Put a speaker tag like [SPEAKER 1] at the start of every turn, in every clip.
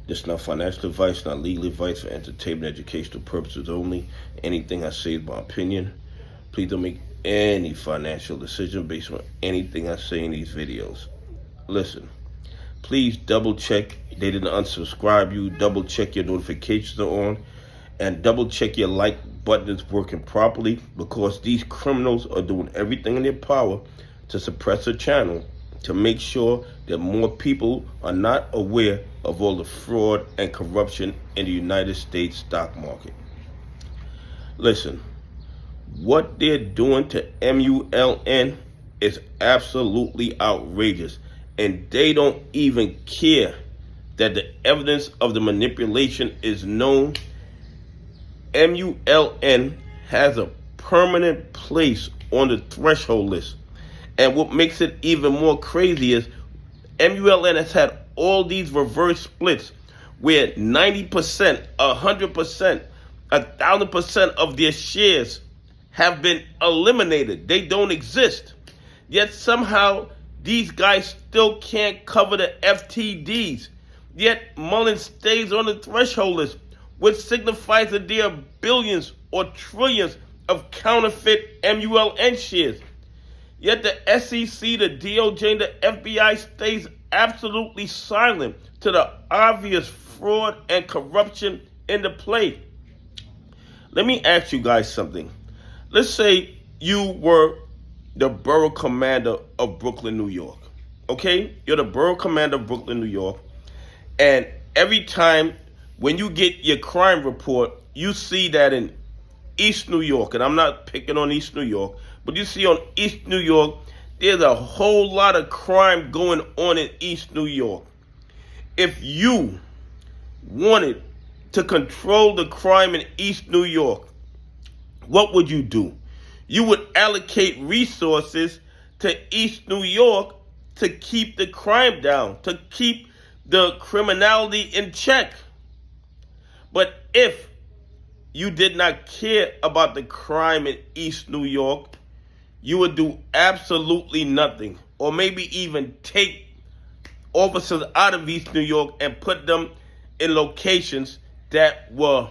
[SPEAKER 1] This is not financial advice, not legal advice, for entertainment, educational purposes only. Anything I say is my opinion. Please don't make any financial decision based on anything I say in these videos. Listen, please double check they didn't unsubscribe you, double check your notifications are on, and double check your like button is working properly, because these criminals are doing everything in their power to suppress the channel, to make sure that more people are not aware of all the fraud and corruption in the United States stock market. Listen, what they're doing to MULN is absolutely outrageous, and they don't even care that the evidence of the manipulation is known. MULN has a permanent place on the threshold list. And what makes it even more crazy is MULN has had all these reverse splits where 90%, 100%, 1,000% of their shares have been eliminated. They don't exist. Yet somehow these guys still can't cover the FTDs. Yet MULN stays on the threshold list, which signifies that there are billions or trillions of counterfeit MULN shares. Yet the SEC, the DOJ, and the FBI stays absolutely silent to the obvious fraud and corruption in the play. Let me ask you guys something. Let's say you were the borough commander of Brooklyn, New York. Okay? You're the borough commander of Brooklyn, New York. And every time when you get your crime report, you see that in East New York, and I'm not picking on East New York, but you see on East New York, there's a whole lot of crime going on in East New York. If you wanted to control the crime in East New York, what would you do? You would allocate resources to East New York to keep the crime down, to keep the criminality in check. But if you did not care about the crime in East New York, you would do absolutely nothing, or maybe even take officers out of East New York and put them in locations that were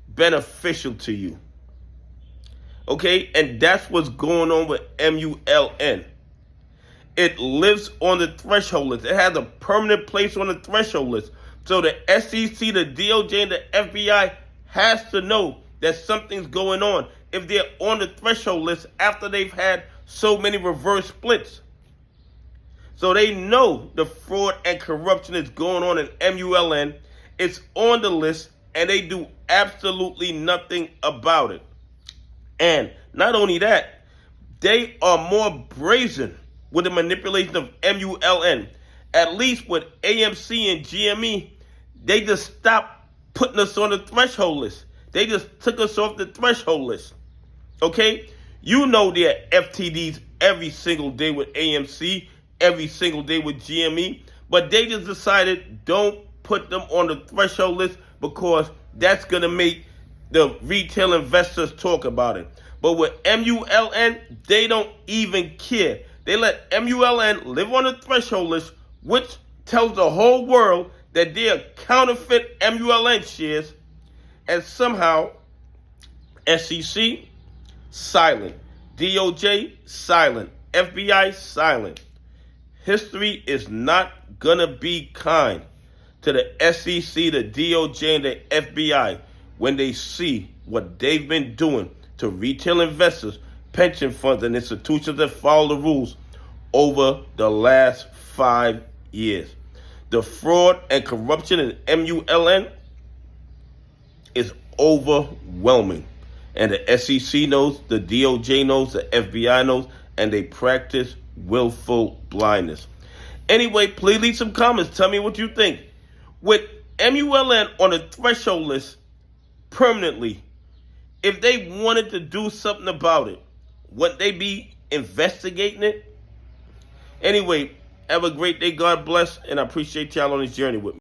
[SPEAKER 1] beneficial to you. Okay? And that's what's going on with MULN. It lives on the threshold list. It has a permanent place on the threshold list. So the SEC, the DOJ, and the FBI has to know that something's going on if they're on the threshold list after they've had so many reverse splits. So they know the fraud and corruption is going on in MULN. It's on the list, and they do absolutely nothing about it. And not only that, they are more brazen with the manipulation of MULN. At least with AMC and GME, they just stopped putting us on the threshold list. They just took us off the threshold list. Okay? You know there are FTDs every single day with AMC, every single day with GME, but they just decided don't put them on the threshold list because that's going to make the retail investors talk about it. But with MULN, they don't even care. They let MULN live on the threshold list, which tells the whole world that they are counterfeit MULN shares, and somehow SEC, silent. DOJ, silent. FBI, silent. History is not gonna be kind to the SEC, the DOJ, and the FBI when they see what they've been doing to retail investors, pension funds, and institutions that follow the rules over the last 5 years. The fraud and corruption in MULN is overwhelming. And the SEC knows, the DOJ knows, the FBI knows, and they practice willful blindness. Anyway, please leave some comments. Tell me what you think. With MULN on the threshold list permanently, if they wanted to do something about it, wouldn't they be investigating it? Anyway, have a great day. God bless. And I appreciate y'all on this journey with me.